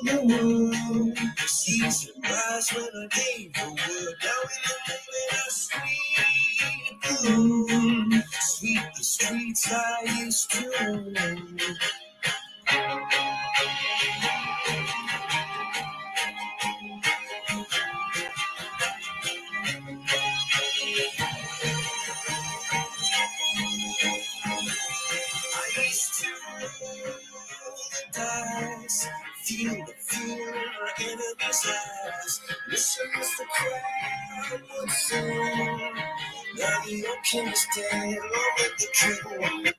número. Seas surprised when I gave the word. Now we live in a sweet, sweet the streets I used to. I used to roll the dice, feel the fear in my enemy's eyes. Listen as the crowd would sing. Now the old king is dead, long live the king.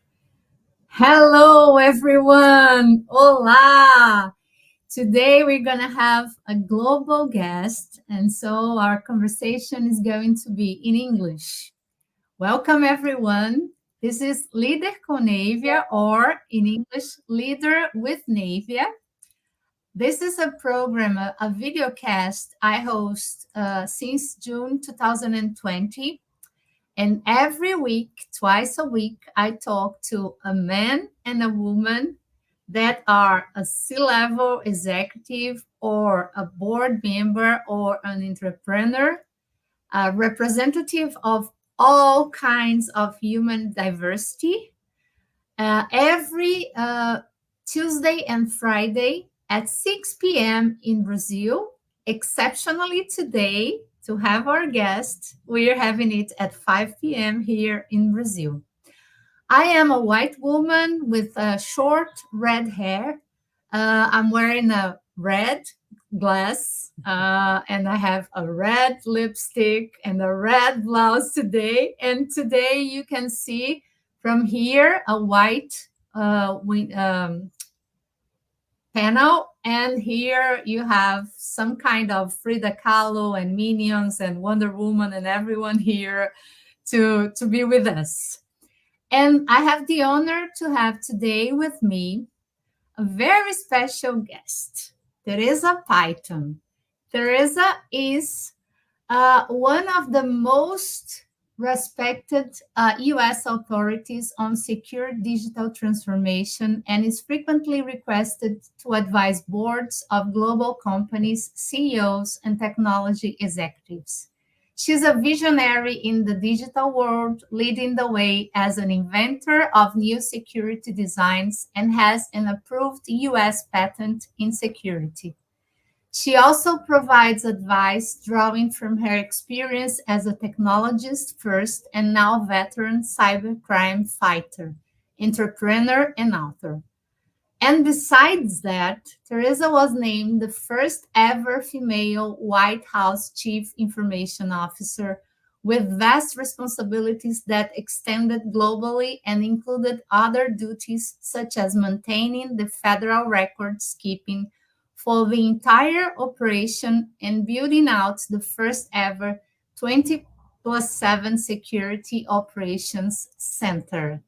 Hello, everyone. Olá. Today we're going to have a global guest, and so our conversation is going to be in English. Welcome, everyone. This is Líder com Navia, or in English, Leader with Navia. This is a program, a video cast I host since June 2020. And every week, twice a week, I talk to a man and a woman that are a C-level executive or a board member or an entrepreneur, a representative of all kinds of human diversity. Every Tuesday and Friday at 6 p.m. in Brazil. Exceptionally today, to have our guest, we are having it at 5 p.m. here in Brazil. I am a white woman with short red hair. I'm wearing a red glass and I have a red lipstick and a red blouse today. And today you can see from here a white panel, and here you have some kind of Frida Kahlo and Minions and Wonder Woman and everyone here to be with us. And I have the honor to have today with me a very special guest, Theresa Payton. Theresa is one of the most respected U.S. authorities on secure digital transformation and is frequently requested to advise boards of global companies, CEOs, and technology executives. She's a visionary in the digital world, leading the way as an inventor of new security designs and has an approved U.S. patent in security. She also provides advice drawing from her experience as a technologist first and now veteran cybercrime fighter, entrepreneur, and author. And besides that, Theresa was named the first ever female White House Chief Information Officer with vast responsibilities that extended globally and included other duties such as maintaining the federal records keeping for the entire operation and building out the first ever 24/7 Security Operations Center.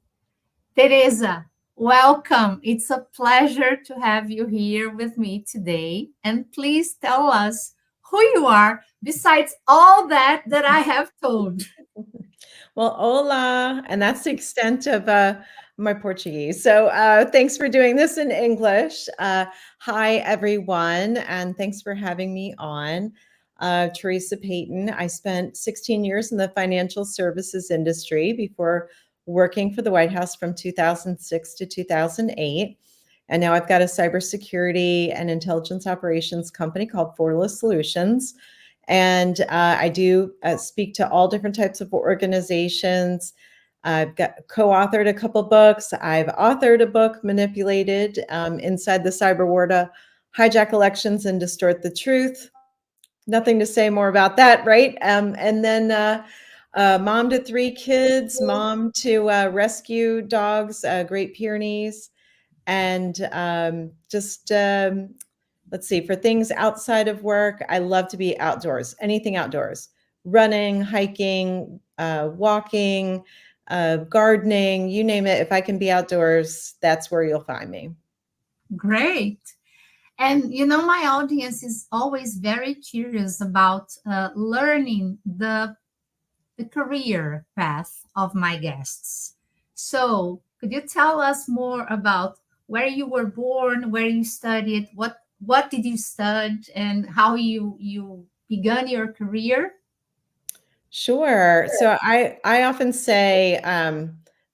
Theresa, welcome. It's a pleasure to have you here with me today. And please tell us who you are besides all that I have told. Well, hola, and that's the extent of my Portuguese. So thanks for doing this in English. Hi, everyone, and thanks for having me on. Theresa Payton. I spent 16 years in the financial services industry before working for the White House from 2006 to 2008. And now I've got a cybersecurity and intelligence operations company called Fortalice Solutions. And I do speak to all different types of organizations. I've co-authored a couple books. I've authored a book, Manipulated, Inside the Cyber War to Hijack Elections and Distort the Truth. Nothing to say more about that, right? And then mom to 3 kids, mom to rescue dogs, Great Pyrenees, and let's see, for things outside of work, I love to be outdoors, anything outdoors, running, hiking, walking, gardening, you name it. If I can be outdoors, that's where you'll find me. Great. And, you know, my audience is always very curious about learning the career path of my guests. So could you tell us more about where you were born, where you studied, what what did you study and how you began your career? Sure. So I often say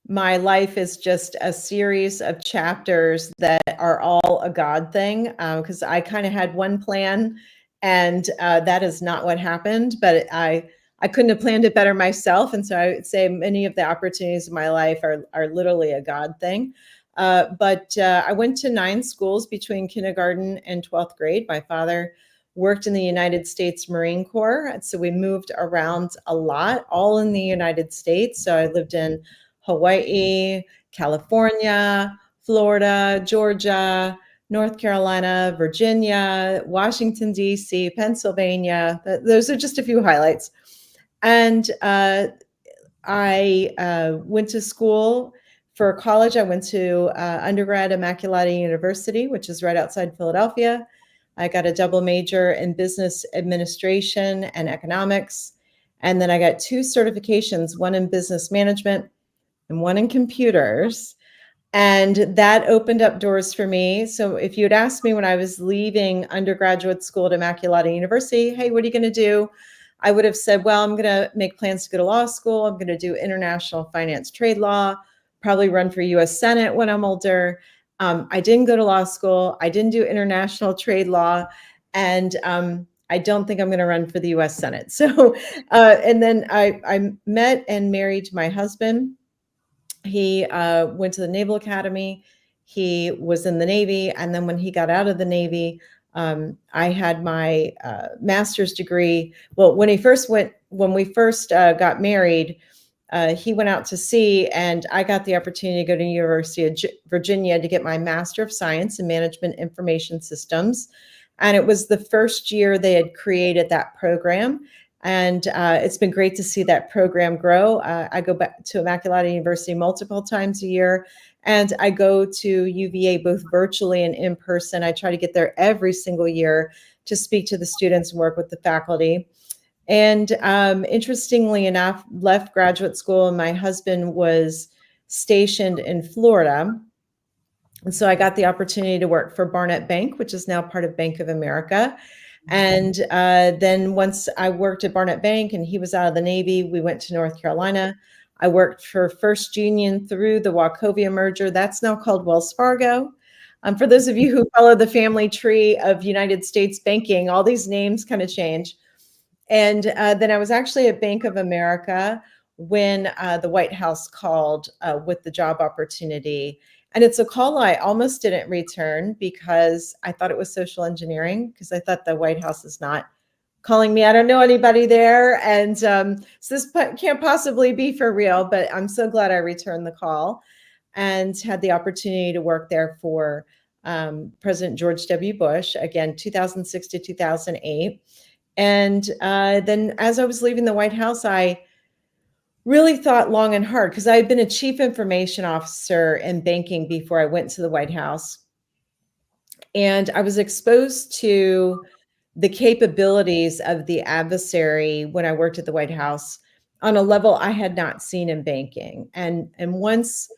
my life is just a series of chapters that are all a God thing, because I kind of had one plan, and that is not what happened. But I couldn't have planned it better myself, and so I would say many of the opportunities in my life are literally a God thing. But I went to 9 schools between kindergarten and 12th grade. My father worked in the United States Marine Corps. So we moved around a lot, all in the United States. So I lived in Hawaii, California, Florida, Georgia, North Carolina, Virginia, Washington, D.C., Pennsylvania. Those are just a few highlights. And I went to school for college. I went to undergrad Immaculata University, which is right outside Philadelphia. I got a double major in business administration and economics. And then I got 2 certifications, one in business management and one in computers. And that opened up doors for me. So if you had asked me when I was leaving undergraduate school at Immaculata University, hey, what are you going to do? I would have said, well, I'm going to make plans to go to law school. I'm going to do international finance trade law, probably run for US Senate when I'm older. I didn't go to law school. I didn't do international trade law. And I don't think I'm going to run for the US Senate. So, and then I met and married my husband. He went to the Naval Academy. He was in the Navy. And then when he got out of the Navy, I had my master's degree. Well, when we first got married, he went out to sea, and I got the opportunity to go to the University of Virginia to get my Master of Science in Management Information Systems. And it was the first year they had created that program. And it's been great to see that program grow. I go back to Immaculata University multiple times a year, and I go to UVA both virtually and in person. I try to get there every single year to speak to the students and work with the faculty. And interestingly enough, left graduate school, and my husband was stationed in Florida. And so I got the opportunity to work for Barnett Bank, which is now part of Bank of America. And then once I worked at Barnett Bank and he was out of the Navy, we went to North Carolina. I worked for First Union through the Wachovia merger. That's now called Wells Fargo. For those of you who follow the family tree of United States banking, all these names kind of change. And then I was actually at Bank of America when the White House called with the job opportunity. And it's a call I almost didn't return because I thought it was social engineering, because I thought the White House is not calling me. I don't know anybody there. And so this can't possibly be for real, but I'm so glad I returned the call and had the opportunity to work there for President George W. Bush, again, 2006 to 2008. And then as I was leaving the White House, I really thought long and hard, because I had been a chief information officer in banking before I went to the White House. And I was exposed to the capabilities of the adversary when I worked at the White House on a level I had not seen in banking. And once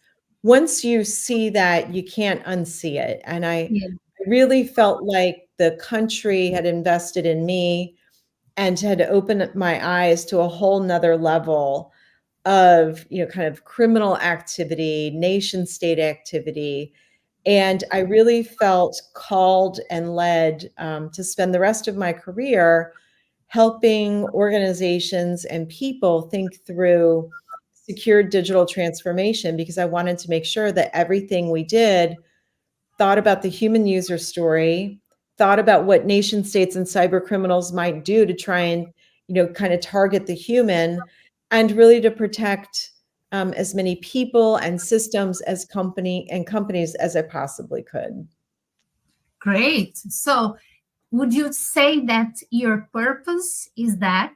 you see that, you can't unsee it. And I Yeah. really felt like the country had invested in me and had opened my eyes to a whole nother level of, kind of criminal activity, nation state activity. And I really felt called and led to spend the rest of my career helping organizations and people think through secure digital transformation, because I wanted to make sure that everything we did thought about the human user story, thought about what nation states and cyber criminals might do to try and, kind of target the human, and really to protect as many people and systems as companies as I possibly could. Great. So, would you say that your purpose is that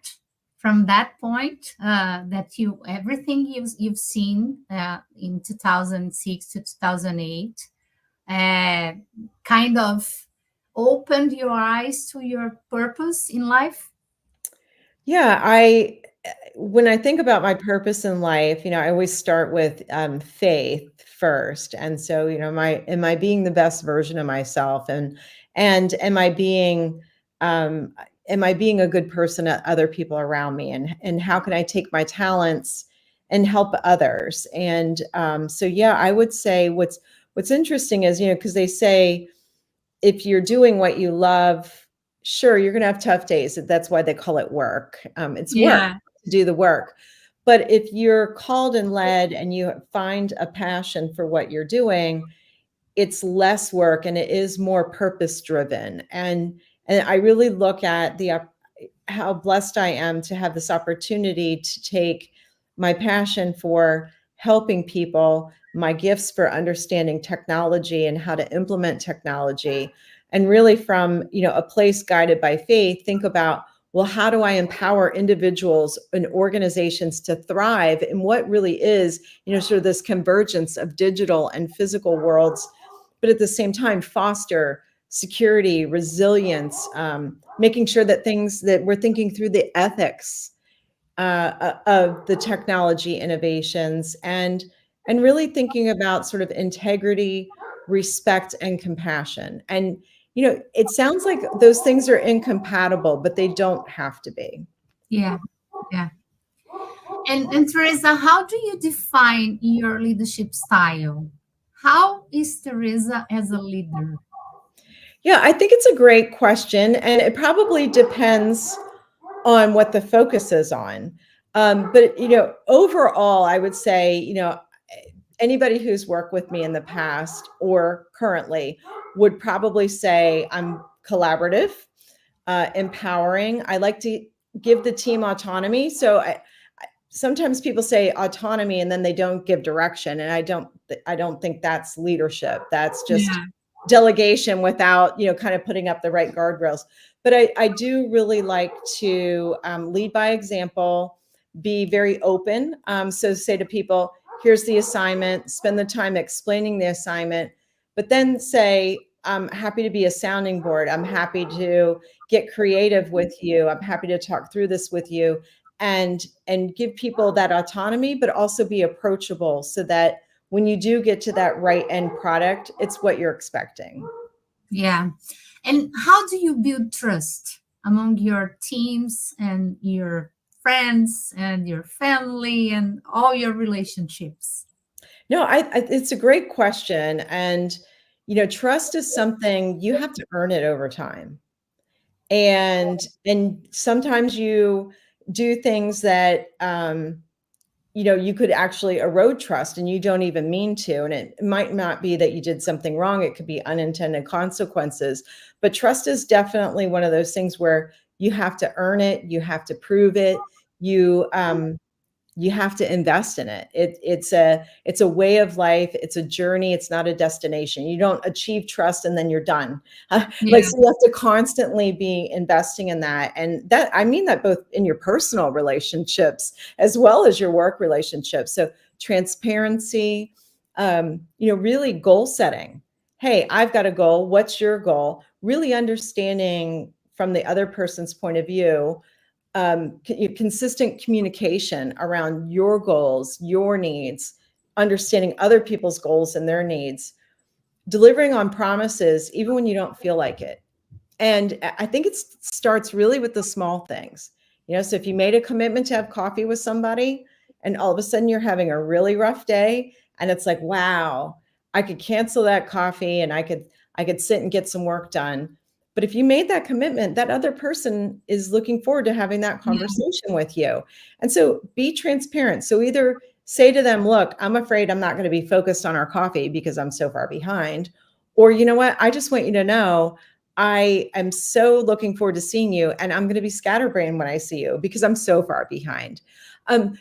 from that point that you everything you've seen in 2006 to 2008 uh, kind of opened your eyes to your purpose in life? Yeah, when I think about my purpose in life, I always start with faith first. And so, am I being the best version of myself? And And um, am I being a good person to other people around me? And how can I take my talents and help others? And so, yeah, I would say what's interesting is, because they say if you're doing what you love, sure, you're going to have tough days. That's why they call it work. It's work Yeah. to do the work. But if you're called and led and you find a passion for what you're doing, it's less work and it is more purpose driven. And I really look at how blessed I am to have this opportunity to take my passion for helping people, my gifts for understanding technology and how to implement technology, and really from, a place guided by faith, think about, well, how do I empower individuals and organizations to thrive in what really is, sort of this convergence of digital and physical worlds, but at the same time foster security, resilience, making sure that things that we're thinking through the ethics of the technology innovations, and really thinking about sort of integrity, respect, and compassion. And it sounds like those things are incompatible, but they don't have to be. Yeah. Yeah. And Teresa, how do you define your leadership style? How is Teresa as a leader? Yeah, I think it's a great question, and it probably depends on what the focus is on. But overall, I would say, anybody who's worked with me in the past or currently would probably say I'm collaborative, empowering. I like to give the team autonomy. So sometimes people say autonomy and then they don't give direction, and I don't think that's leadership. That's just Yeah. delegation without kind of putting up the right guardrails. But I do really like to lead by example, be very open. So say to people, here's the assignment, spend the time explaining the assignment, but then say, I'm happy to be a sounding board, I'm happy to get creative with you, I'm happy to talk through this with you, and give people that autonomy, but also be approachable so that when you do get to that right end product, it's what you're expecting. Yeah. And how do you build trust among your teams and your friends and your family and all your relationships? No, it's a great question. And, trust is something you have to earn it over time. And sometimes you do things that, you could actually erode trust and you don't even mean to. And it might not be that you did something wrong. It could be unintended consequences. But trust is definitely one of those things where you have to earn it. You have to prove it. You have to invest in it. It's a way of life. It's a journey. It's not a destination. You don't achieve trust and then you're done. Like, Yeah. so you have to constantly be investing in that. And that, I mean that both in your personal relationships as well as your work relationships. So transparency, really goal setting. Hey, I've got a goal. What's your goal? Really understanding from the other person's point of view, consistent communication around your goals, your needs, understanding other people's goals and their needs, delivering on promises, even when you don't feel like it. And I think it starts really with the small things. So if you made a commitment to have coffee with somebody and all of a sudden you're having a really rough day and it's like, wow, I could cancel that coffee and I could sit and get some work done. But if you made that commitment, that other person is looking forward to having that Yeah. conversation with you. And so be transparent. So either say to them, look, I'm afraid I'm not going to be focused on our coffee because I'm so far behind. Or, you know what? I just want you to know I am so looking forward to seeing you, and I'm going to be scatterbrained when I see you because I'm so far behind.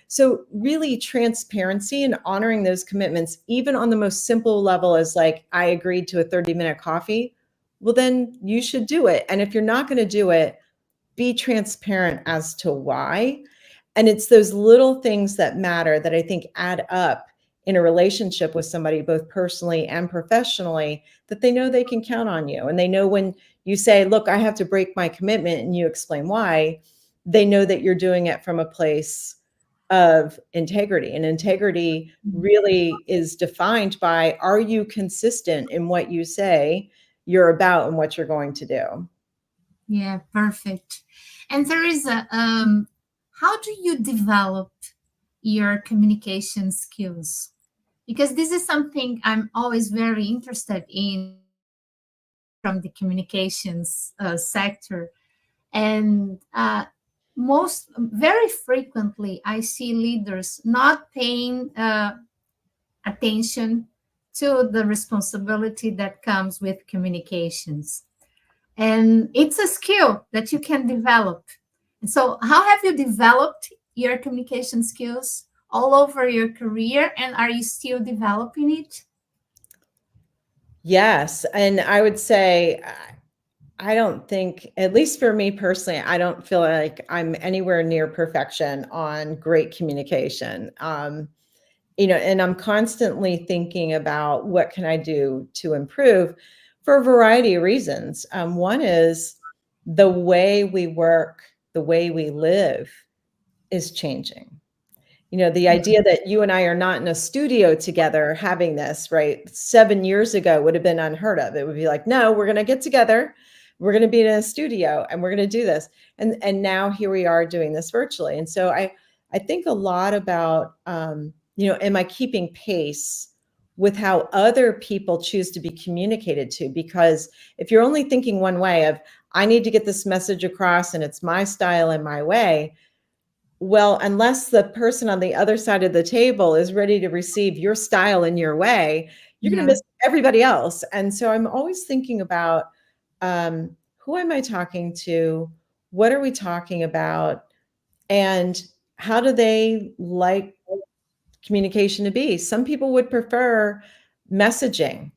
So really transparency and honoring those commitments, even on the most simple level as like, I agreed to a 30-minute coffee. Well, then you should do it. And if you're not going to do it, be transparent as to why. And it's those little things that matter that I think add up in a relationship with somebody, both personally and professionally, that they know they can count on you. And they know when you say, look, I have to break my commitment, and you explain why, they know that you're doing it from a place of integrity. And integrity really is defined by, are you consistent in what you say? you're about and what you're going to do. Yeah, perfect. And Teresa, how do you develop your communication skills? Because this is something I'm always very interested in from the communications sector. And most very frequently, I see leaders not paying attention to the responsibility that comes with communications. And it's a skill that you can develop. And so, how have you developed your communication skills all over your career? And are you still developing it? Yes. And I would say, I don't think, at least for me personally, I don't feel like I'm anywhere near perfection on great communication. And I'm constantly thinking about what can I do to improve for a variety of reasons. One is the way we work, the way we live is changing. The idea that you and I are not in a studio together having this, right? 7 years ago would have been unheard of. It would be like, no, we're going to get together. We're going to be in a studio and we're going to do this. And now here we are doing this virtually. And so I think a lot about, am I keeping pace with how other people choose to be communicated to? Because if you're only thinking one way of, I need to get this message across and it's my style and my way, well, unless the person on the other side of the table is ready to receive your style in your way, you're going to Yeah, miss everybody else. And so I'm always thinking about, who am I talking to? What are we talking about? And how do they like communication to be? Some people would prefer messaging.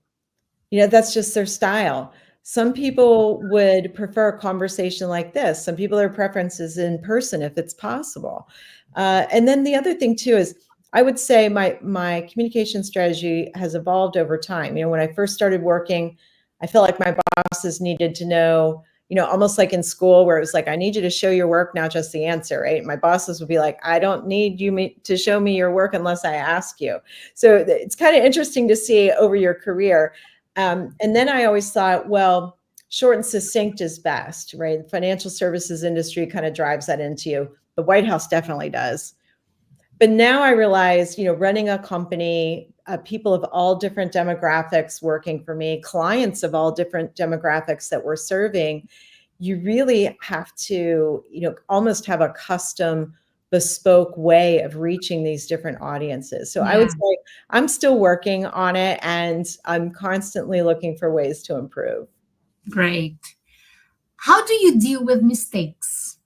That's just their style. Some people would prefer a conversation like this. Some people, their preference is in person if it's possible. And then the other thing too is, I would say my communication strategy has evolved over time. When I first started working, I felt like my bosses needed to know, almost like in school where it was like, I need you to show your work, not just the answer, right? My bosses would be like, I don't need you to show me your work unless I ask you. So it's kind of interesting to see over your career. And then I always thought, well, short and succinct is best, right? The financial services industry kind of drives that into you. The White House definitely does. But now I realize, running a company, people of all different demographics working for me, clients of all different demographics that we're serving, you really have to, almost have a custom, bespoke way of reaching these different audiences. So I would yeah, say I'm still working on it and I'm constantly looking for ways to improve. great. How do you deal with mistakes?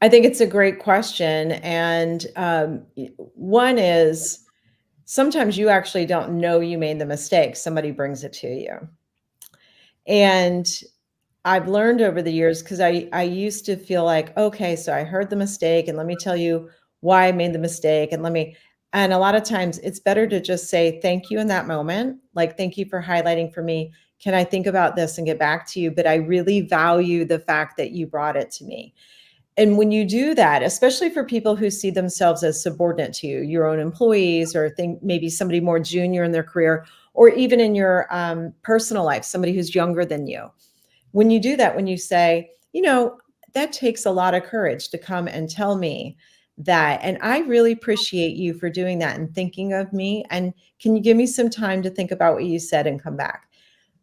I think it's a great question. And one is, sometimes you actually don't know you made the mistake. Somebody brings it to you. And I've learned over the years, because I used to feel like, okay, so I heard the mistake and let me tell you why I made the mistake. And a lot of times it's better to just say thank you in that moment. Like, thank you for highlighting for me. Can I think about this and get back to you? But I really value the fact that you brought it to me. And when you do that, especially for people who see themselves as subordinate to you, your own employees, or think maybe somebody more junior in their career, or even in your personal life, somebody who's younger than you. When you do that, when you say, that takes a lot of courage to come and tell me that. And I really appreciate you for doing that and thinking of me. And can you give me some time to think about what you said and come back?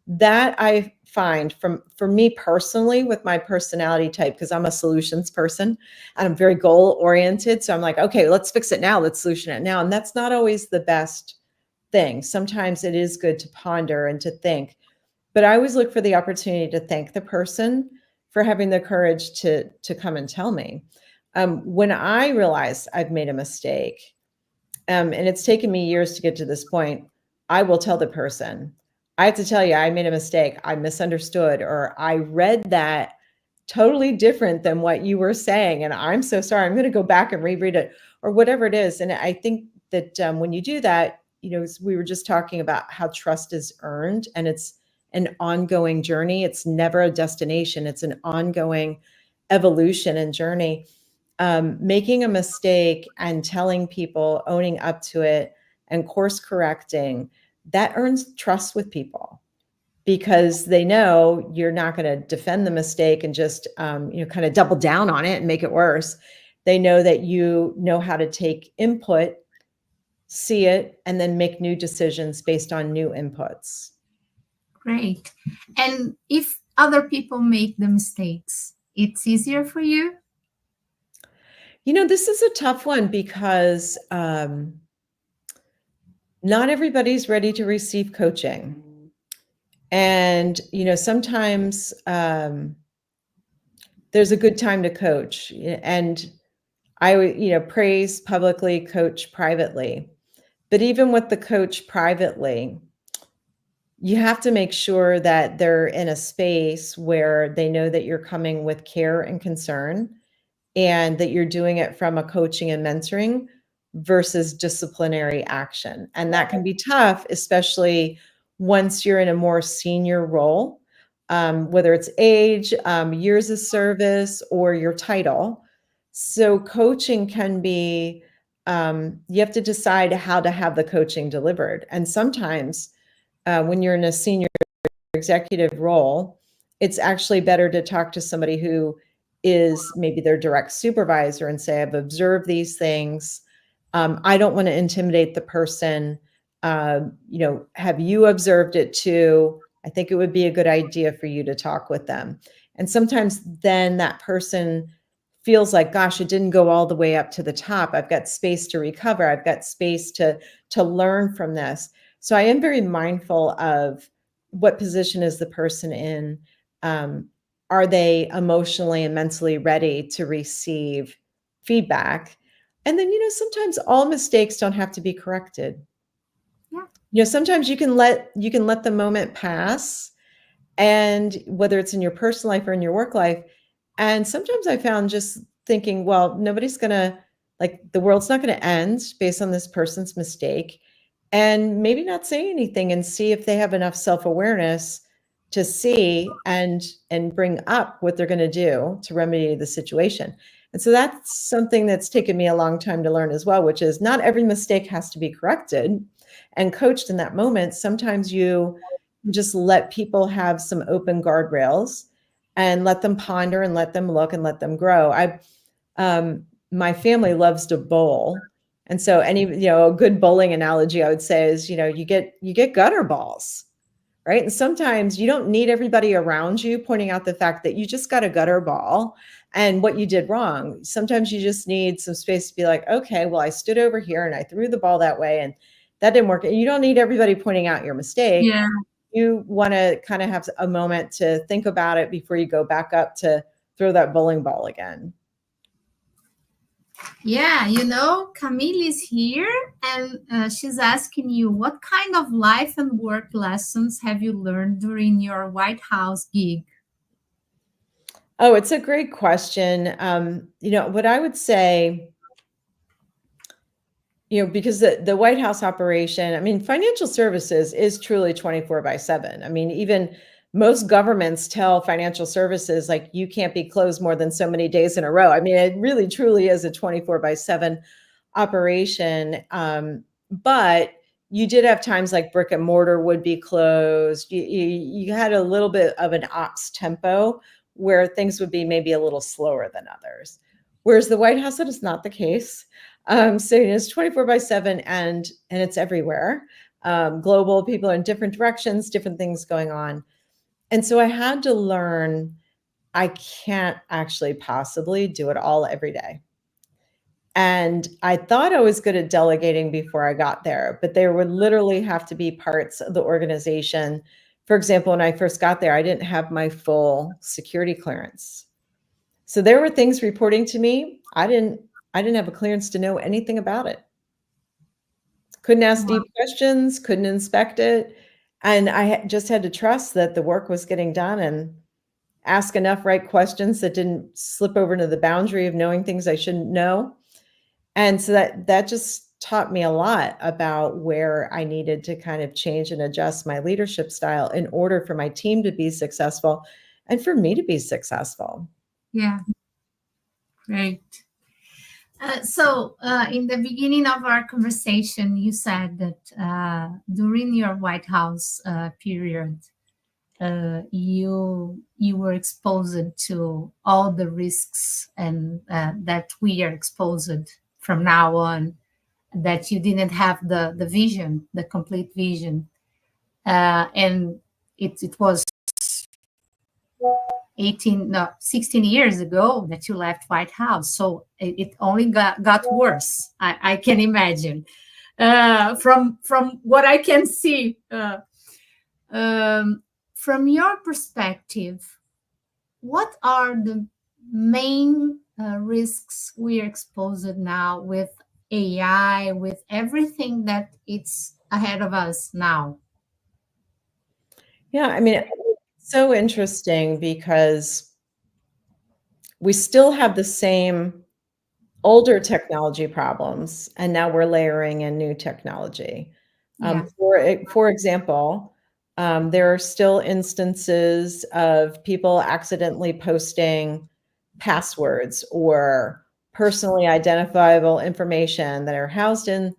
That I find for me personally, with my personality type, because I'm a solutions person and I'm very goal oriented. So I'm like, okay, let's fix it now. Let's solution it now. And that's not always the best thing. Sometimes it is good to ponder and to think. But I always look for the opportunity to thank the person for having the courage to come and tell me. When I realize I've made a mistake, and it's taken me years to get to this point, I will tell the person, I have to tell you, I made a mistake. I misunderstood, or I read that totally different than what you were saying. And I'm so sorry. I'm going to go back and reread it, or whatever it is. And I think that when you do that, we were just talking about how trust is earned, and it's an ongoing journey. It's never a destination. It's an ongoing evolution and journey. Making a mistake and telling people, owning up to it and course correcting, that earns trust with people, because they know you're not going to defend the mistake and just kind of double down on it and make it worse. They know that you know how to take input, see it, and then make new decisions based on new inputs. Great. And if other people make the mistakes, it's easier for you? This is a tough one, because not everybody's ready to receive coaching. And, sometimes there's a good time to coach. And I would, praise publicly, coach privately. But even with the coach privately, you have to make sure that they're in a space where they know that you're coming with care and concern, and that you're doing it from a coaching and mentoring versus disciplinary action. And that can be tough, especially once you're in a more senior role, whether it's age, years of service, or your title. So coaching can be, you have to decide how to have the coaching delivered. And sometimes when you're in a senior executive role, it's actually better to talk to somebody who is maybe their direct supervisor and say, I've observed these things. I don't want to intimidate the person. Have you observed it too? I think it would be a good idea for you to talk with them. And sometimes then that person feels like, gosh, it didn't go all the way up to the top. I've got space to recover. I've got space to learn from this. So I am very mindful of what position is the person in. Are they emotionally and mentally ready to receive feedback? And then, sometimes all mistakes don't have to be corrected. Yeah. Sometimes you can let the moment pass, and whether it's in your personal life or in your work life. And sometimes I found just thinking, well, nobody's gonna, the world's not gonna end based on this person's mistake, and maybe not say anything and see if they have enough self-awareness to see and bring up what they're going to do to remedy the situation. And so that's something that's taken me a long time to learn as well, which is not every mistake has to be corrected and coached in that moment. Sometimes you just let people have some open guardrails and let them ponder and let them look and let them grow. My family loves to bowl. And so a good bowling analogy I would say is, you get gutter balls, right? And sometimes you don't need everybody around you pointing out the fact that you just got a gutter ball and what you did wrong. Sometimes you just need some space to be like, okay, well, I stood over here and I threw the ball that way and that didn't work. You don't need everybody pointing out your mistake. Yeah. You want to kind of have a moment to think about it before you go back up to throw that bowling ball again. Yeah, Camille is here, and she's asking you, what kind of life and work lessons have you learned during your White House gig? Oh, it's a great question. What I would say, because the White House operation, financial services is truly 24/7. Even most governments tell financial services, like, you can't be closed more than so many days in a row. It really, truly is a 24/7 operation. But you did have times like brick and mortar would be closed. You had a little bit of an ops tempo where things would be maybe a little slower than others. Whereas the White House, that is not the case. So it's 24/7 and it's everywhere. Global, people are in different directions, different things going on. And so I had to learn I can't actually possibly do it all every day. And I thought I was good at delegating before I got there, but there would literally have to be parts of the organization. For example, when I first got there, I didn't have my full security clearance. So there were things reporting to me. I didn't have a clearance to know anything about it. Couldn't ask deep questions, couldn't inspect it. And I just had to trust that the work was getting done and ask enough right questions that didn't slip over into the boundary of knowing things I shouldn't know. And so that just taught me a lot about where I needed to kind of change and adjust my leadership style in order for my team to be successful and for me to be successful. Yeah, great. In the beginning of our conversation, you said that during your White House period, you were exposed to all the risks and that we are exposed from now on. That you didn't have the vision, the complete vision, and it was 18 no 16 years ago that you left White House, so it only got worse. I can imagine from what I can see. From your perspective, what are the main risks we are exposed now with AI, with everything that it's ahead of us now? Yeah, I mean, so interesting because we still have the same older technology problems, and now we're layering in new technology. Yeah. For example, there are still instances of people accidentally posting passwords or personally identifiable information that are housed in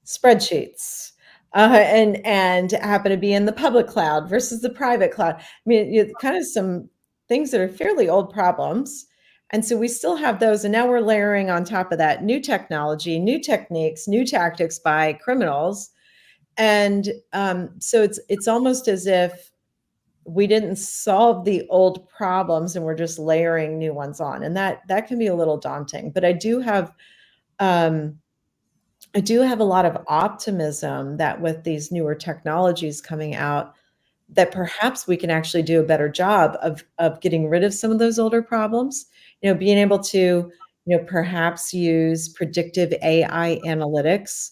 spreadsheets, and happen to be in the public cloud versus the private cloud. I mean, kind of some things that are fairly old problems. And so we still have those. And now we're layering on top of that new technology, new techniques, new tactics by criminals. And so it's almost as if we didn't solve the old problems and we're just layering new ones on. And that can be a little daunting. But I do have a lot of optimism that with these newer technologies coming out, that perhaps we can actually do a better job of getting rid of some of those older problems. Being able to, perhaps use predictive AI analytics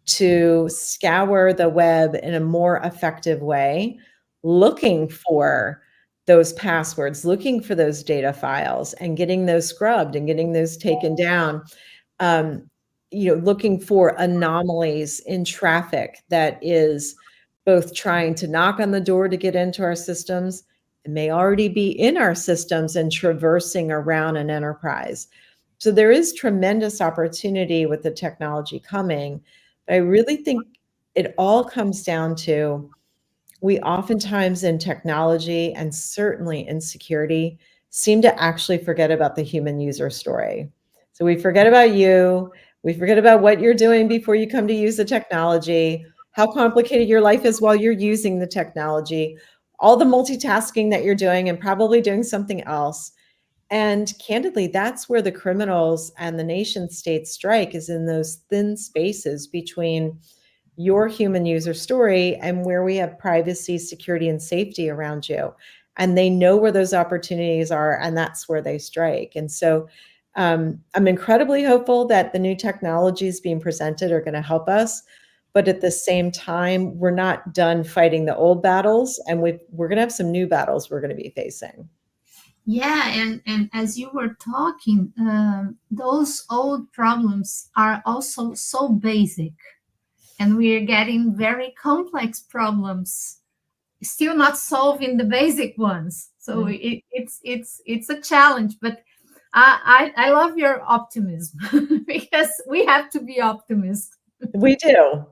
to scour the web in a more effective way, looking for those passwords, looking for those data files, and getting those scrubbed and getting those taken down. Um, looking for anomalies in traffic that is both trying to knock on the door to get into our systems and may already be in our systems and traversing around an enterprise. So there is tremendous opportunity with the technology coming. But I really think it all comes down to, we oftentimes in technology and certainly in security seem to actually forget about the human user story. So we forget about you. We forget about what you're doing before you come to use the technology, how complicated your life is while you're using the technology, all the multitasking that you're doing and probably doing something else. And candidly, that's where the criminals and the nation state strike, is in those thin spaces between your human user story and where we have privacy, security, and safety around you. And they know where those opportunities are, and that's where they strike. And so I'm incredibly hopeful that the new technologies being presented are going to help us. But at the same time, we're not done fighting the old battles, and we're going to have some new battles we're going to be facing. Yeah, and as you were talking, those old problems are also so basic, and we are getting very complex problems, still not solving the basic ones. So it's a challenge, but I love your optimism because we have to be optimists. We do.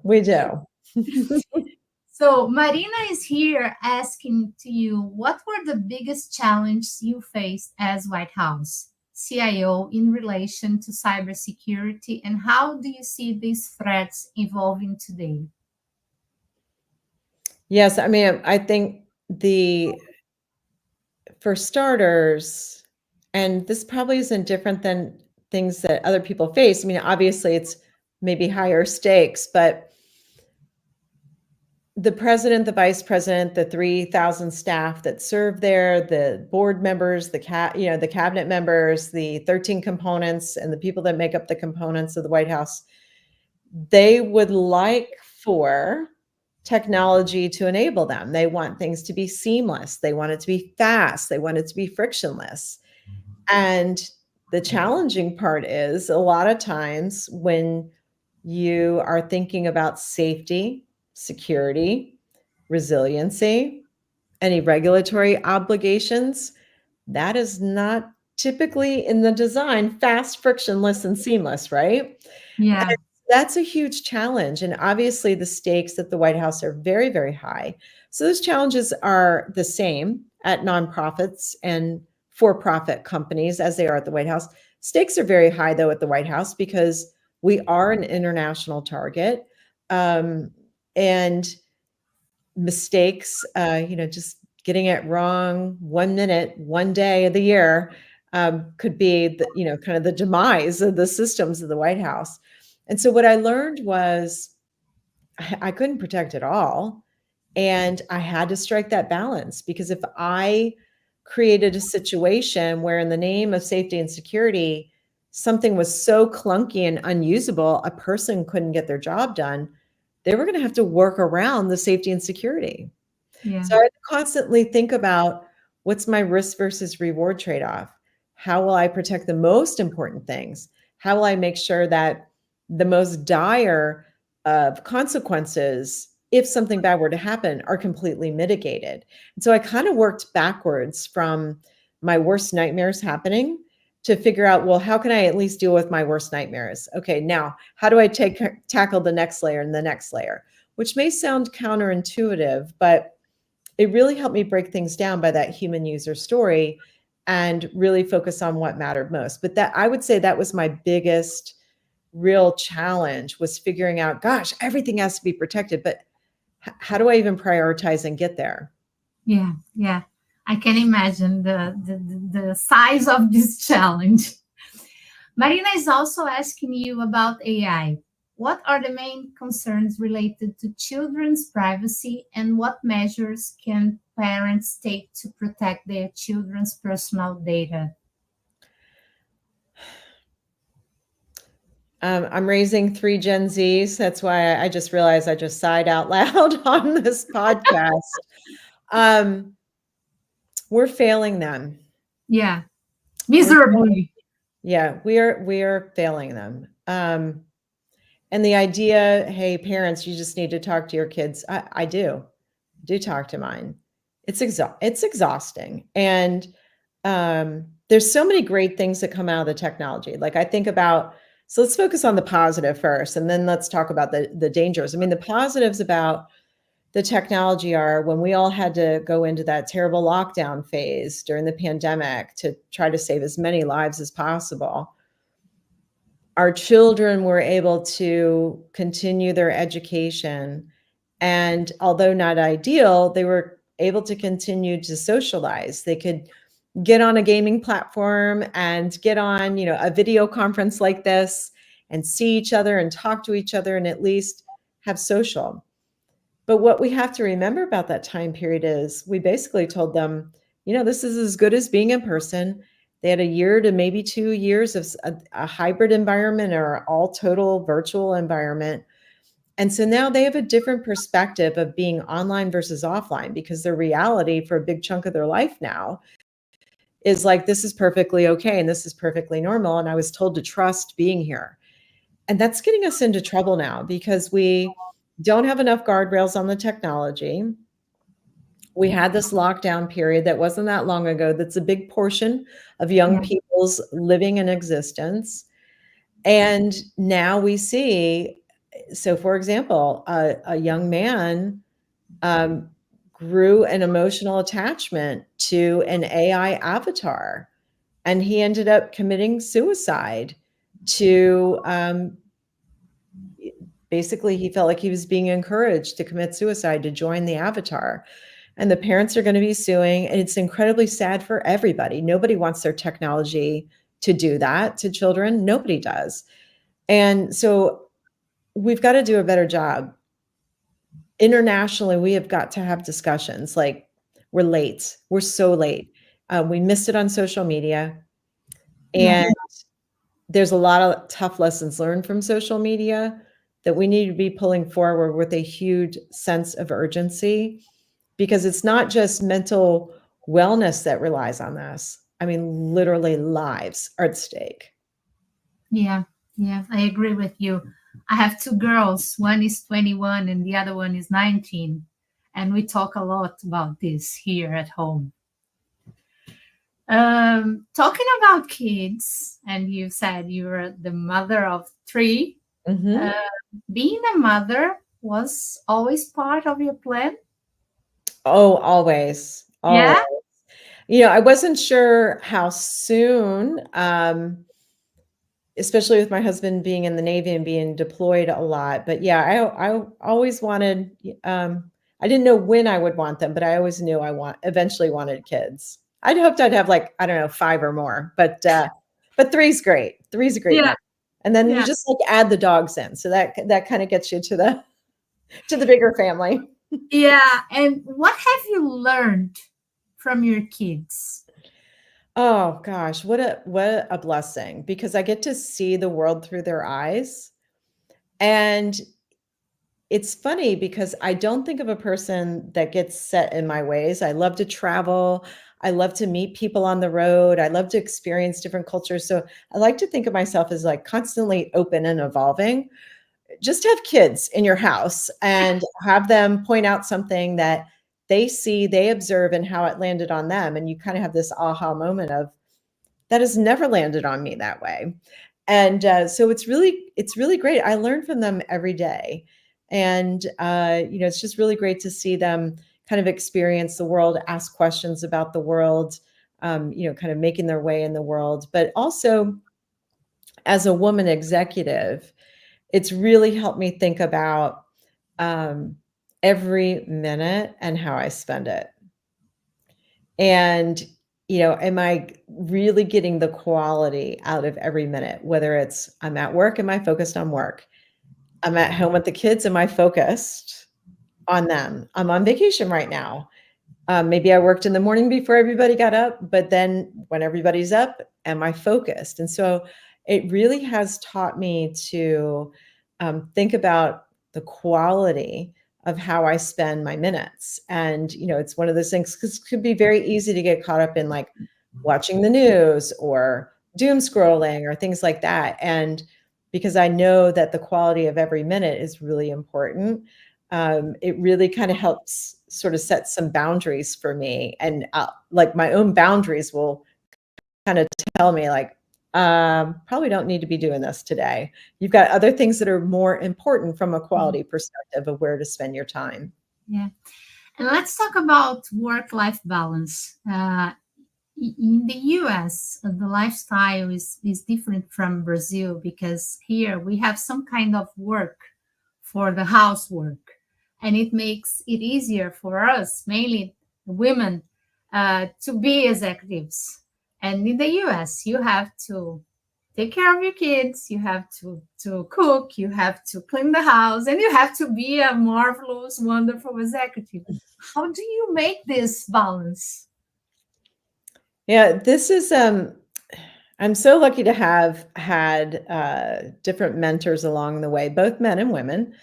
So Marina is here asking to you, what were the biggest challenges you faced as White House CIO in relation to cybersecurity, and how do you see these threats evolving today? Yes, I mean, I think for starters, and this probably isn't different than things that other people face. I mean, obviously it's maybe higher stakes, but the president, the vice president, the 3,000 staff that serve there, the board members, the cabinet members, the 13 components, and the people that make up the components of the White House, they would like for technology to enable them. They want things to be seamless. They want it to be fast. They want it to be frictionless. And the challenging part is, a lot of times when you are thinking about safety, security, resiliency, any regulatory obligations, that is not typically in the design, fast, frictionless, and seamless, right? Yeah. That's a huge challenge. And obviously, the stakes at the White House are very, very high. So those challenges are the same at nonprofits and for profit companies as they are at the White House. Stakes are very high, though, at the White House because we are an international target. And mistakes, just getting it wrong 1 minute, one day of the year could be kind of the demise of the systems of the White House. And so what I learned was I couldn't protect it all. And I had to strike that balance because if I created a situation where, in the name of safety and security, something was so clunky and unusable, a person couldn't get their job done, they were going to have to work around the safety and security. Yeah. So I constantly think about what's my risk versus reward trade-off? How will I protect the most important things? How will I make sure that the most dire of consequences, if something bad were to happen, are completely mitigated? And so I kind of worked backwards from my worst nightmares happening to figure out, well, how can I at least deal with my worst nightmares? Okay, now how do I tackle the next layer and the next layer? Which may sound counterintuitive, but it really helped me break things down by that human user story and really focus on what mattered most. But that, I would say, that was my biggest real challenge, was figuring out, gosh, everything has to be protected, but how do I even prioritize and get there? Yeah. Yeah. I can imagine the size of this challenge. Marina is also asking you about AI. What are the main concerns related to children's privacy, and what measures can parents take to protect their children's personal data? I'm raising 3 Gen Zs. That's why I just realized I just sighed out loud on this podcast. We're failing them. Yeah, miserably. Yeah, we are failing them. And the idea, hey, parents, you just need to talk to your kids. I do talk to mine. It's exhausting. And there's so many great things that come out of the technology. Like, I think about, so let's focus on the positive first, and then let's talk about the dangers. I mean, the positives about the technology are, when we all had to go into that terrible lockdown phase during the pandemic to try to save as many lives as possible, our children were able to continue their education. And although not ideal, they were able to continue to socialize. They could get on a gaming platform and get on, a video conference like this and see each other and talk to each other and at least have social. But what we have to remember about that time period is we basically told them, this is as good as being in person. They had a year to maybe 2 years of a hybrid environment or all total virtual environment. And so now they have a different perspective of being online versus offline, because their reality for a big chunk of their life now is like, this is perfectly okay and this is perfectly normal. And I was told to trust being here. And that's getting us into trouble now because we don't have enough guardrails on the technology. We had this lockdown period that wasn't that long ago. That's a big portion of young Yeah. people's living and existence. And now we see, so for example, a young man grew an emotional attachment to an AI avatar, and he ended up committing suicide to basically, he felt like he was being encouraged to commit suicide to join the avatar. And the parents are going to be suing. And it's incredibly sad for everybody. Nobody wants their technology to do that to children. Nobody does. And so we've got to do a better job. Internationally, we have got to have discussions like, we're late. We're so late. We missed it on social media. Yeah. And there's a lot of tough lessons learned from social media that we need to be pulling forward with a huge sense of urgency, because it's not just mental wellness that relies on this. I mean, literally lives are at stake. Yeah. Yeah. I agree with you. I have 2 girls. One is 21 and the other one is 19. And we talk a lot about this here at home. Talking about kids, and you said you were the mother of three. Uh, Mhm. being a mother was always part of your plan. Oh, always, always. Yeah, I wasn't sure how soon, especially with my husband being in the Navy and being deployed a lot. But yeah, I always wanted, I didn't know when I would want them, but I always knew eventually wanted kids. I'd hoped I'd have like, I don't know, 5 or more, but three's great. Three's a great yeah, number. And then you yeah, just like add the dogs in. So that kind of gets you to the bigger family. yeah. And what have you learned from your kids? Oh gosh, what a blessing, because I get to see the world through their eyes. And it's funny because I don't think of a person that gets set in my ways. I love to travel. I love to meet people on the road. I love to experience different cultures. So I like to think of myself as like constantly open and evolving. Just have kids in your house and have them point out something that they see, they observe, and how it landed on them. And you kind of have this aha moment of, that has never landed on me that way. And so it's really great. I learn from them every day. And it's just really great to see them kind of experience the world, ask questions about the world, kind of making their way in the world. But also, as a woman executive, it's really helped me think about um, every minute and how I spend it. And, am I really getting the quality out of every minute? Whether it's I'm at work, am I focused on work? I'm at home with the kids, am I focused on them? I'm on vacation right now. Maybe I worked in the morning before everybody got up, but then when everybody's up, am I focused? And so it really has taught me to think about the quality of how I spend my minutes. And, it's one of those things, because it could be very easy to get caught up in like watching the news or doom scrolling or things like that. And because I know that the quality of every minute is really important, it really kind of helps sort of set some boundaries for me. And like my own boundaries will kind of tell me like, probably don't need to be doing this today. You've got other things that are more important from a Mhm. quality perspective of where to spend your time. Yeah. And let's talk about work-life balance. In the US, the lifestyle is different from Brazil because here we have some kind of work for the housework, and it makes it easier for us, mainly women, to be executives. And in the US, you have to take care of your kids, you have to cook, you have to clean the house, and you have to be a marvelous, wonderful executive. How do you make this balance? Yeah, this is I'm so lucky to have had different mentors along the way, both men and women,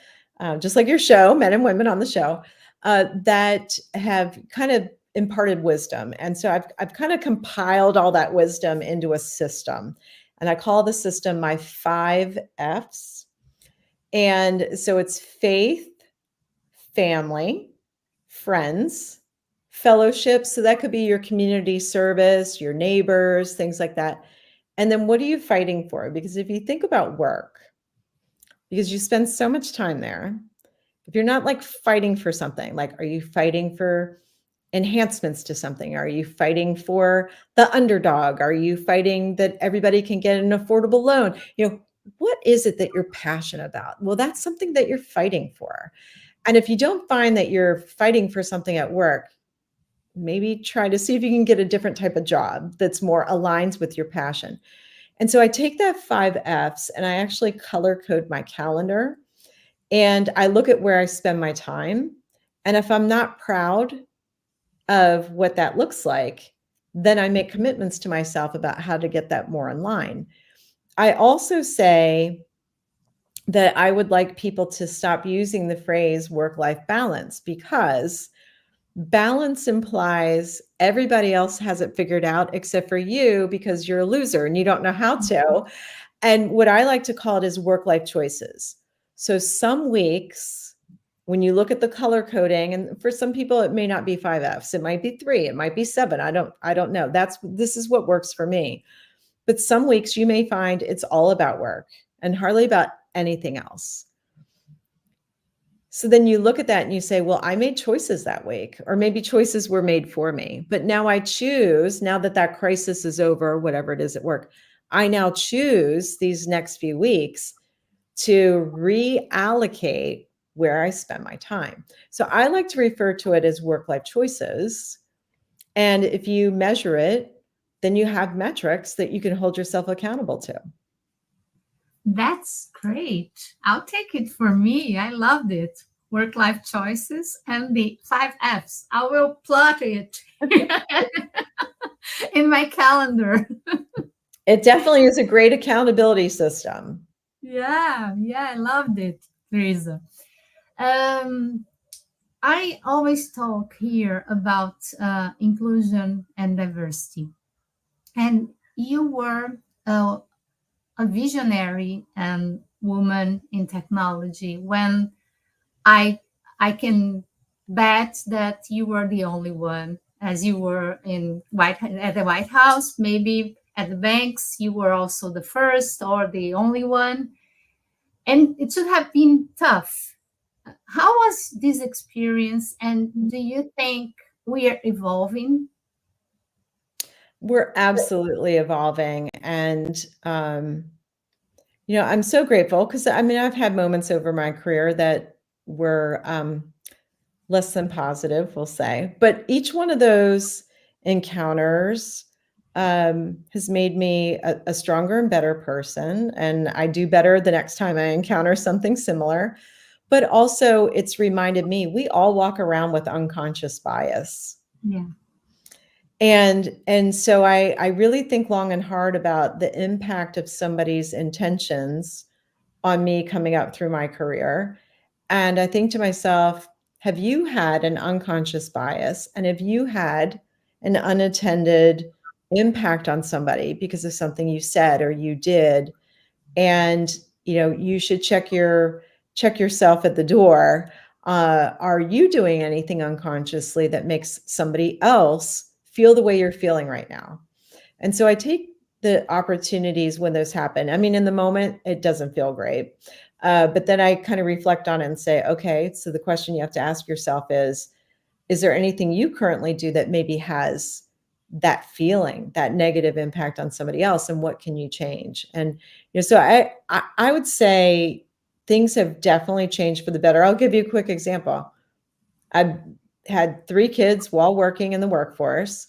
just like your show, men and women on the show, that have kind of imparted wisdom. And so I've kind of compiled all that wisdom into a system. And I call the system my 5 F's. And so it's faith, family, friends, fellowship. So that could be your community service, your neighbors, things like that. And then what are you fighting for? Because if you think about work, because you spend so much time there, if you're not like fighting for something, like are you fighting for enhancements to something? Are you fighting for the underdog? Are you fighting that everybody can get an affordable loan? What is it that you're passionate about? Well, that's something that you're fighting for. And if you don't find that you're fighting for something at work, maybe try to see if you can get a different type of job that's more aligns with your passion. And so I take that 5 F's and I actually color code my calendar and I look at where I spend my time. And if I'm not proud of what that looks like, then I make commitments to myself about how to get that more in line. I also say that I would like people to stop using the phrase work life balance, because balance implies everybody else has it figured out except for you because you're a loser and you don't know how to. And what I like to call it is work life choices. So some weeks when you look at the color coding, and for some people it may not be 5 Fs, it might be 3, it might be 7. I don't know. This is what works for me. But some weeks you may find it's all about work and hardly about anything else. So then you look at that and you say, well, I made choices that week, or maybe choices were made for me. But now I choose, now that that crisis is over, whatever it is at work, I now choose these next few weeks to reallocate where I spend my time. So I like to refer to it as work-life choices. And if you measure it, then you have metrics that you can hold yourself accountable to. That's great. I'll take it for me. I loved it. Work life choices and the 5 Fs. I will plot it in my calendar. It definitely is a great accountability system. Yeah, I loved it, Theresa. I always talk here about inclusion and diversity. And you were a visionary and woman in technology when I can bet that you were the only one, as you were at the White House, maybe at the banks, you were also the first or the only one. And it should have been tough. How was this experience? And do you think we are evolving? We're absolutely evolving. And, I'm so grateful because I mean, I've had moments over my career that were less than positive, we'll say. But each one of those encounters has made me a stronger and better person. And I do better the next time I encounter something similar. But also, it's reminded me we all walk around with unconscious bias. Yeah. And so I really think long and hard about the impact of somebody's intentions on me coming up through my career. And I think to myself, have you had an unconscious bias? And have you had an unattended impact on somebody because of something you said or you did? And you should check yourself at the door. Are you doing anything unconsciously that makes somebody else feel the way you're feeling right now? And so I take the opportunities when those happen. I mean, in the moment, it doesn't feel great. But then I kind of reflect on it and say, okay, so the question you have to ask yourself is there anything you currently do that maybe has that feeling, that negative impact on somebody else, and what can you change? And so I would say things have definitely changed for the better. I'll give you a quick example. I've had 3 kids while working in the workforce,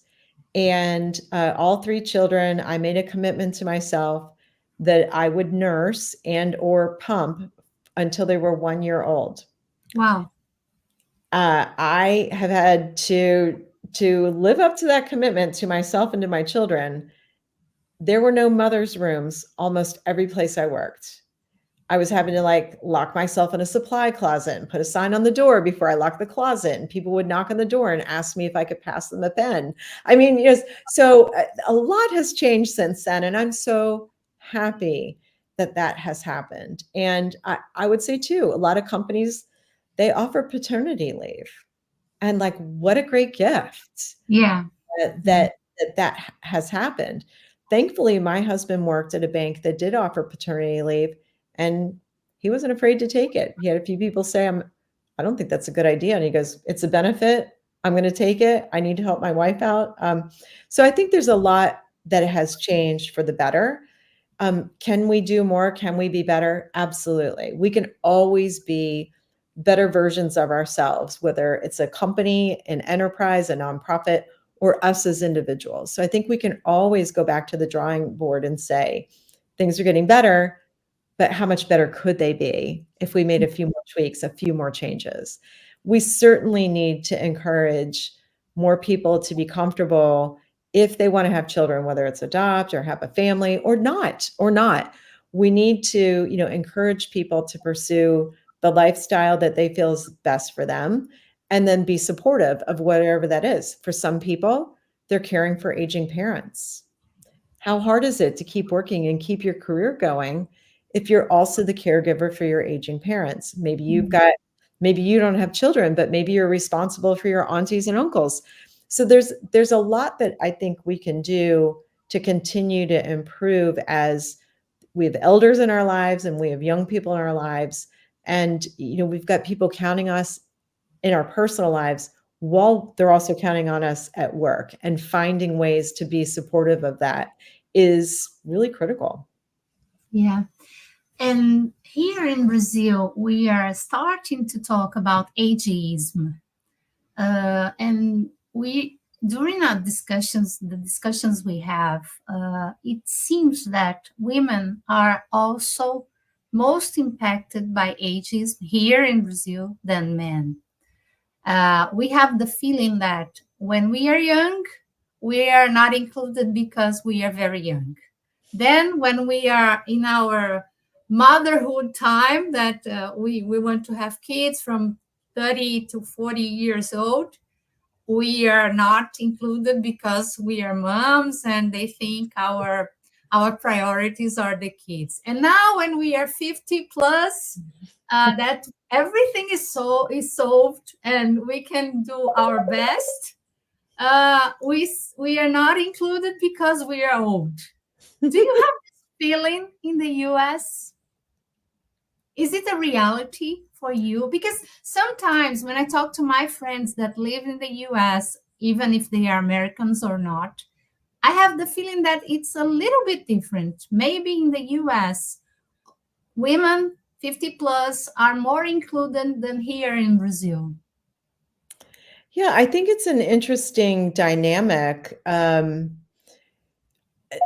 and all 3 children, I made a commitment to myself that I would nurse and or pump until they were 1 year old. Wow. I have had to live up to that commitment to myself and to my children. There were no mother's rooms almost every place I worked. I was having to lock myself in a supply closet and put a sign on the door before I locked the closet, and people would knock on the door and ask me if I could pass them a pen. I mean, so a lot has changed since then, and I'm so happy that has happened. And I would say too, a lot of companies, they offer paternity leave, and what a great gift. Yeah. That has happened. Thankfully, my husband worked at a bank that did offer paternity leave, and he wasn't afraid to take it. He had a few people say, I don't think that's a good idea. And he goes, it's a benefit. I'm going to take it. I need to help my wife out. So I think there's a lot that has changed for the better. Can we do more? Can we be better? Absolutely. We can always be better versions of ourselves, whether it's a company, an enterprise, a nonprofit, or us as individuals. So I think we can always go back to the drawing board and say, things are getting better, but how much better could they be if we made a few more tweaks, a few more changes? We certainly need to encourage more people to be comfortable if they want to have children, whether it's adopt or have a family or not. We need to, encourage people to pursue the lifestyle that they feel is best for them, and then be supportive of whatever that is. For some people, they're caring for aging parents. How hard is it to keep working and keep your career going if you're also the caregiver for your aging parents? Maybe you've got Maybe you don't have children, but maybe you're responsible for your aunties and uncles. So there's a lot that I think we can do to continue to improve as we have elders in our lives and we have young people in our lives. And, we've got people counting us in our personal lives while they're also counting on us at work, and finding ways to be supportive of that is really critical. Yeah. And here in Brazil, we are starting to talk about ageism. And we, during our discussions, the discussions we have, it seems that women are also most impacted by ageism here in Brazil than men. We have the feeling that when we are young, we are not included because we are very young. Then, when we are in our motherhood time, that we want to have kids from 30 to 40 years old, we are not included because we are moms and they think our priorities are the kids. And now when we are 50 plus, that everything is solved and we can do our best. We are not included because we are old. Do you have this feeling in the US? Is it a reality for you? Because sometimes when I talk to my friends that live in the US, even if they are Americans or not, I have the feeling that it's a little bit different. Maybe in the US, women 50 plus are more included than here in Brazil. Yeah, I think it's an interesting dynamic.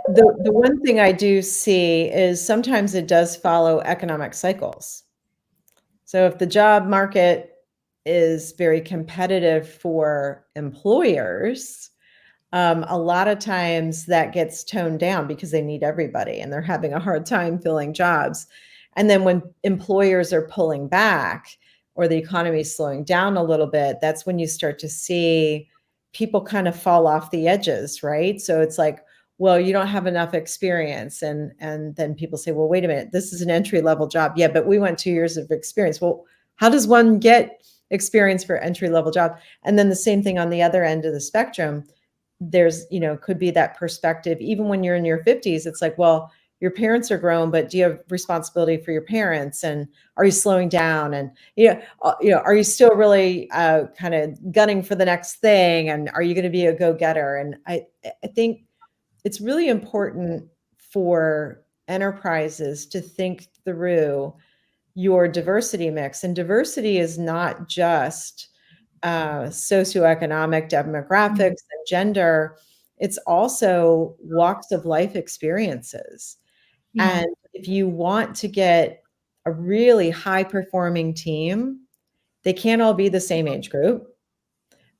The one thing I do see is sometimes it does follow economic cycles. So if the job market is very competitive for employers, a lot of times that gets toned down because they need everybody and they're having a hard time filling jobs. And then when employers are pulling back or the economy is slowing down a little bit, that's when you start to see people kind of fall off the edges, right? So it's like, well, you don't have enough experience. And then people say, well, wait a minute, this is an entry level job. Yeah, but we want 2 years of experience. Well, how does one get experience for entry level job? And then the same thing on the other end of the spectrum. There's, could be that perspective. Even when you're in your 50s, it's like, well, your parents are grown, but do you have responsibility for your parents? And are you slowing down? And, are you still really kind of gunning for the next thing? And are you going to be a go-getter? And I think it's really important for enterprises to think through your diversity mix. And diversity is not just socioeconomic, demographics, and gender. It's also walks of life experiences. Yeah. And if you want to get a really high performing team, they can't all be the same age group.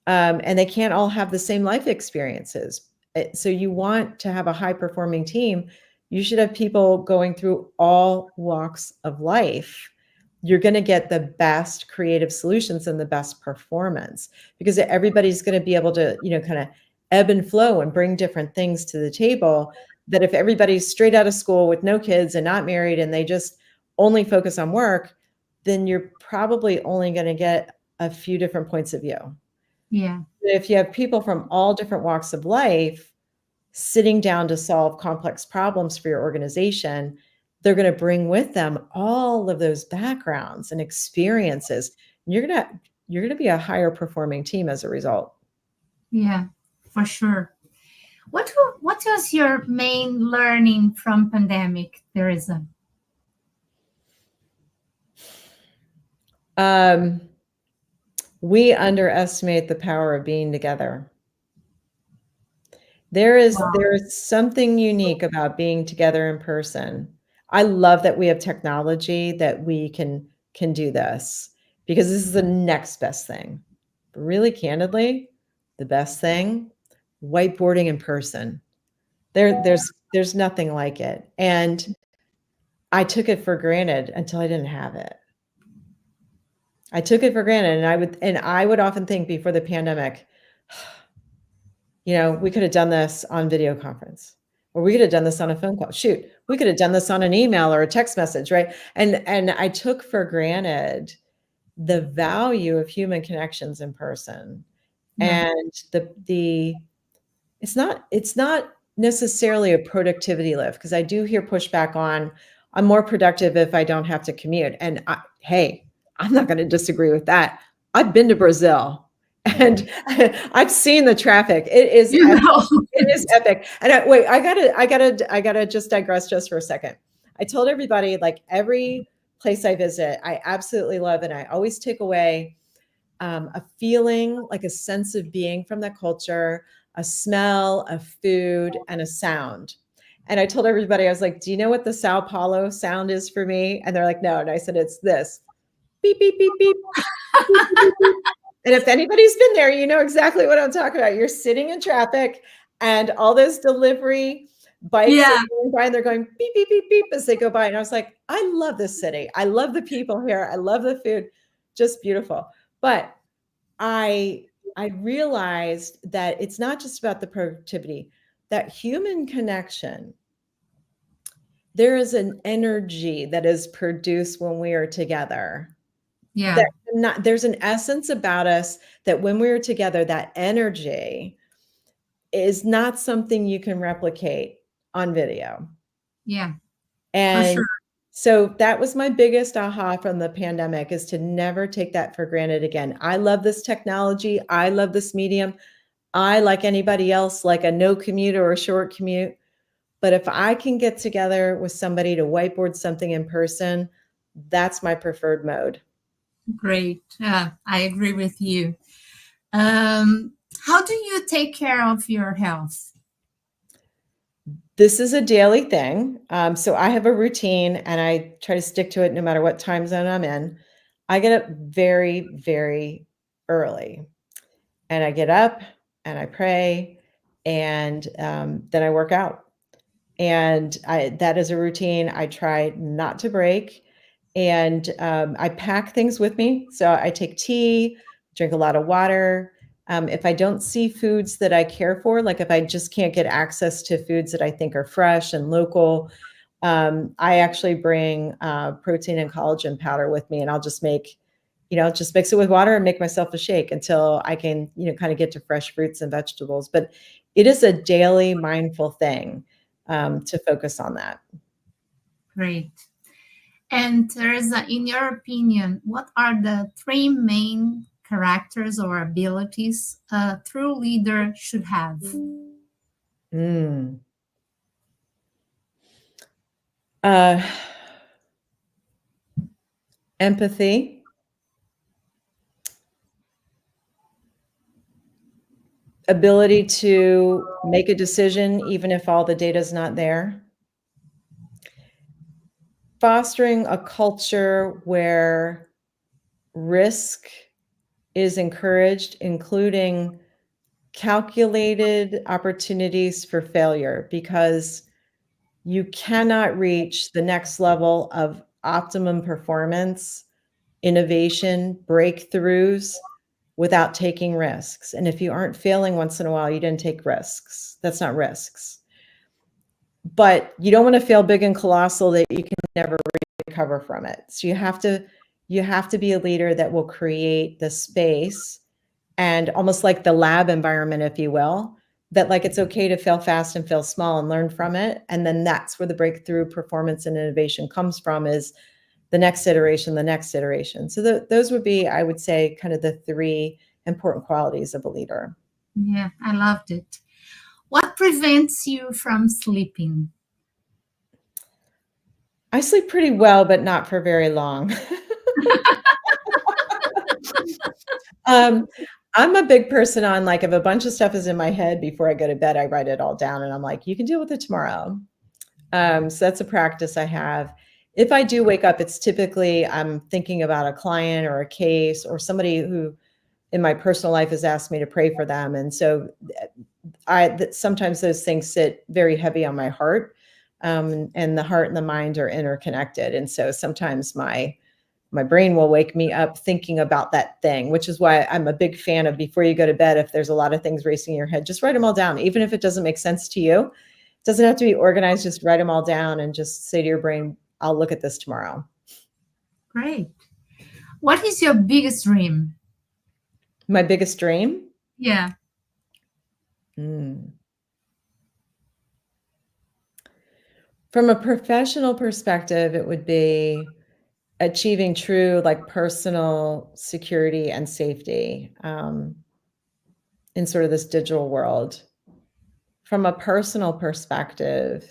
And they can't all have the same life experiences. So you want to have a high performing team, you should have people going through all walks of life. You're going to get the best creative solutions and the best performance because everybody's going to be able to, kind of ebb and flow and bring different things to the table. That if everybody's straight out of school with no kids and not married and they just only focus on work, then you're probably only going to get a few different points of view. Yeah. If you have people from all different walks of life sitting down to solve complex problems for your organization, they're going to bring with them all of those backgrounds and experiences. And you're going to be a higher performing team as a result. Yeah, for sure. What was your main learning from pandemic, Theresa? We underestimate the power of being together. There is something unique about being together in person. I love that we have technology that we can do this because this is the next best thing. But really candidly, the best thing, whiteboarding in person. There's nothing like it. And I took it for granted until I didn't have it. I took it for granted, and I would often think before the pandemic, we could have done this on video conference, or we could have done this on a phone call. Shoot, we could have done this on an email or a text message, right? And I took for granted the value of human connections in person. Yeah. And it's not necessarily a productivity lift, because I do hear pushback on, I'm more productive if I don't have to commute. And hey, I'm not going to disagree with that. I've been to Brazil and I've seen the traffic. It is You epic. know. It is epic. And wait, I gotta just digress just for a second. I told everybody, like, every place I visit, I absolutely love, and I always take away a feeling, like a sense of being from that culture, a smell, a food, and a sound. And I told everybody, I was like, do you know what the Sao Paulo sound is for me? And they're like, no. And I said, it's this: beep, beep, beep, beep, beep, beep, beep, beep. And if anybody's been there, you know exactly what I'm talking about. You're sitting in traffic and all those delivery bikes are Yeah. going by and they're going beep, beep, beep, beep as they go by. And I was like, I love this city. I love the people here. I love the food. Just beautiful. But I I realized that it's not just about the productivity, that human connection. There is an energy that is produced when we are together. Yeah. That there's an essence about us that when we're together, that energy is not something you can replicate on video. Yeah. For And sure. so that was my biggest aha from the pandemic, is to never take that for granted again. I love this technology. I love this medium. I, like anybody else, like a no commute or a short commute. But if I can get together with somebody to whiteboard something in person, that's my preferred mode. Great. I agree with you. How do you take care of your health? This is a daily thing. So I have a routine and I try to stick to it no matter what time zone I'm in. I get up very, very early, and I get up and I pray, and then I work out. And that is a routine I try not to break. And I pack things with me. So I take tea, drink a lot of water. If I don't see foods that I care for, like if I just can't get access to foods that I think are fresh and local, I actually bring protein and collagen powder with me, and I'll just just mix it with water and make myself a shake until I can, kind of get to fresh fruits and vegetables. But it is a daily mindful thing to focus on that. Great. And Teresa, in your opinion, what are the three main characters or abilities a true leader should have? Mm. Uh, Empathy, ability to make a decision even if all the data is not there, fostering a culture where risk is encouraged, including calculated opportunities for failure, because you cannot reach the next level of optimum performance, innovation, breakthroughs without taking risks. And if you aren't failing once in a while, you didn't take risks. That's not risks. But you don't want to fail big and colossal that you can never recover from it. So you have to be a leader that will create the space, and almost like the lab environment, if you will, that, like, it's okay to fail fast and fail small and learn from it. And then that's where the breakthrough performance and innovation comes from, is the next iteration, the next iteration. So those would be, I would say, kind of the three important qualities of a leader. Yeah, I loved it. What prevents you from sleeping? I sleep pretty well, but not for very long. Um, I'm a big person on, like, if a bunch of stuff is in my head before I go to bed, I write it all down and I'm like, you can deal with it tomorrow. So that's a practice I have. If I do wake up, it's typically I'm thinking about a client or a case or somebody who in my personal life has asked me to pray for them. And so sometimes those things sit very heavy on my heart. And the heart and the mind are interconnected. And so sometimes my brain will wake me up thinking about that thing, which is why I'm a big fan of, before you go to bed, if there's a lot of things racing in your head, just write them all down. Even if it doesn't make sense to you, it doesn't have to be organized. Just write them all down and just say to your brain, I'll look at this tomorrow. Great. What is your biggest dream? My biggest dream? Yeah. Mm. From a professional perspective, it would be achieving true, like, personal security and safety, in sort of this digital world. From a personal perspective,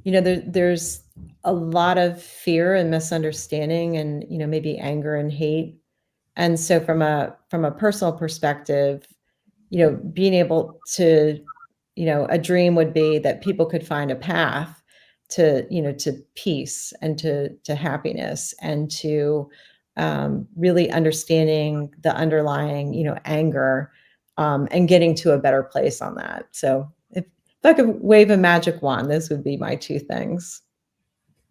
there's a lot of fear and misunderstanding and, maybe anger and hate. And so from a personal perspective, being able to, a dream would be that people could find a path to peace and to happiness and to really understanding the underlying, anger, and getting to a better place on that. So if I could wave a magic wand, those would be my two things.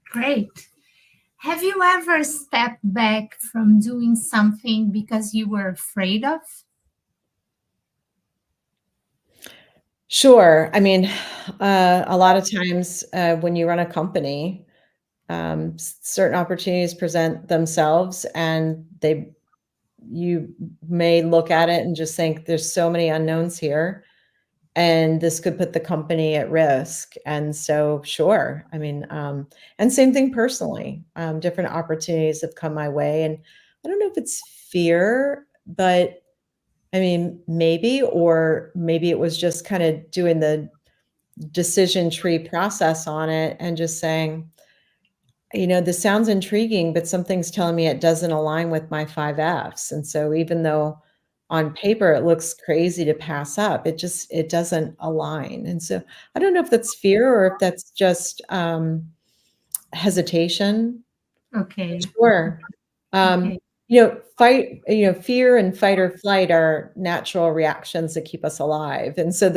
Great. Have you ever stepped back from doing something because you were afraid of? Sure. I mean, a lot of times when you run a company, certain opportunities present themselves, and you may look at it and just think, "There's so many unknowns here, and this could put the company at risk." And so, sure. I mean, and same thing personally. Different opportunities have come my way, and I don't know if it's fear, but I mean, maybe it was just kind of doing the decision tree process on it and just saying, this sounds intriguing, but something's telling me it doesn't align with my 5 Fs. And so even though on paper it looks crazy to pass up, it doesn't align. And so I don't know if that's fear or if that's just hesitation. Okay. Sure. Okay. Fear and fight or flight are natural reactions that keep us alive. And so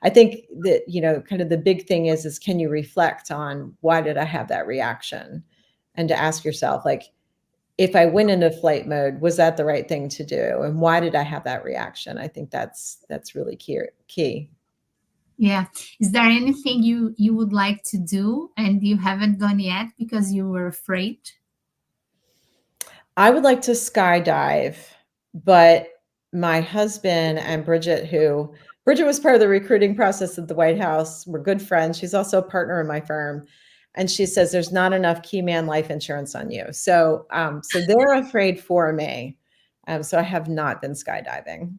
I think that, kind of the big thing is can you reflect on why did I have that reaction? And to ask yourself, like, if I went into flight mode, was that the right thing to do? And why did I have that reaction? I think that's really key. Yeah. Is there anything you would like to do and you haven't done yet because you were afraid? I would like to skydive, but my husband and Bridget was part of the recruiting process at the White House. We're good friends. She's also a partner in my firm. And she says there's not enough key man life insurance on you. So they're afraid for me. So I have not been skydiving.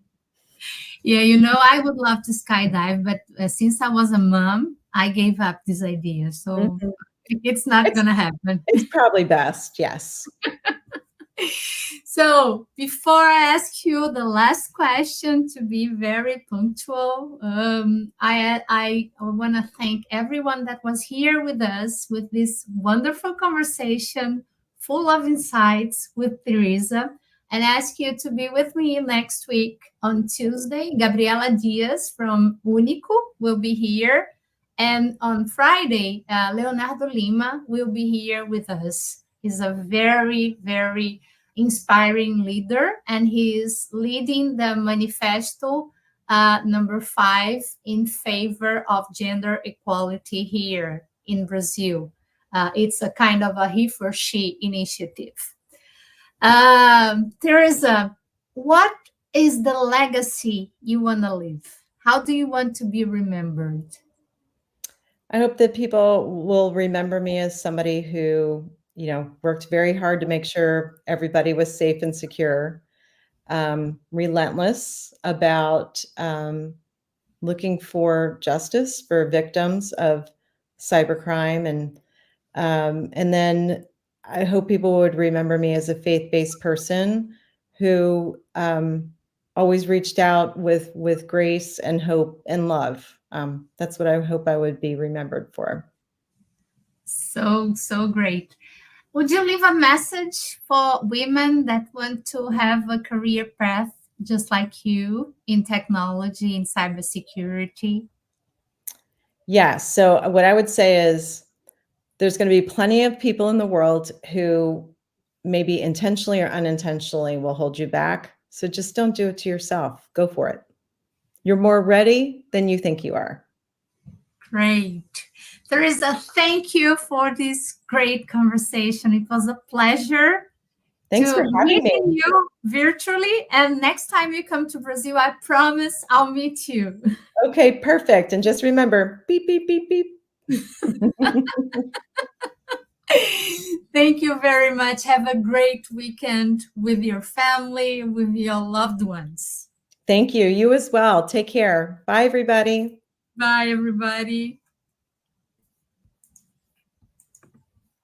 Yeah, I would love to skydive, but since I was a mom, I gave up this idea. So Mhm. it's not It's going to happen. it's probably best, yes. So before I ask you the last question, to be very punctual, I want to thank everyone that was here with us with this wonderful conversation full of insights with Theresa, and ask you to be with me next week on Tuesday. Gabriela Diaz from Único will be here, and on Friday, Leonardo Lima will be here with us. He's a very, very inspiring leader, and he is leading the manifesto number 5 in favor of gender equality here in Brazil. It's a kind of a he for she initiative. Teresa, what is the legacy you want to leave? How do you want to be remembered? I hope that people will remember me as somebody who, worked very hard to make sure everybody was safe and secure, relentless about looking for justice for victims of cybercrime, and then I hope people would remember me as a faith-based person who always reached out with grace and hope and love. That's what I hope I would be remembered for. So great. Would you leave a message for women that want to have a career path just like you in technology, in cybersecurity? Yeah. So what I would say is there's going to be plenty of people in the world who maybe intentionally or unintentionally will hold you back. So just don't do it to yourself. Go for it. You're more ready than you think you are. Great. Teresa, thank you for this great conversation. It was a pleasure. Thanks for to having meeting me. you virtually. And next time you come to Brazil, I promise I'll meet you. Okay, perfect. And just remember, beep, beep, beep, beep. Thank you very much. Have a great weekend with your family, with your loved ones. Thank you. You as well. Take care. Bye, everybody. Bye, everybody.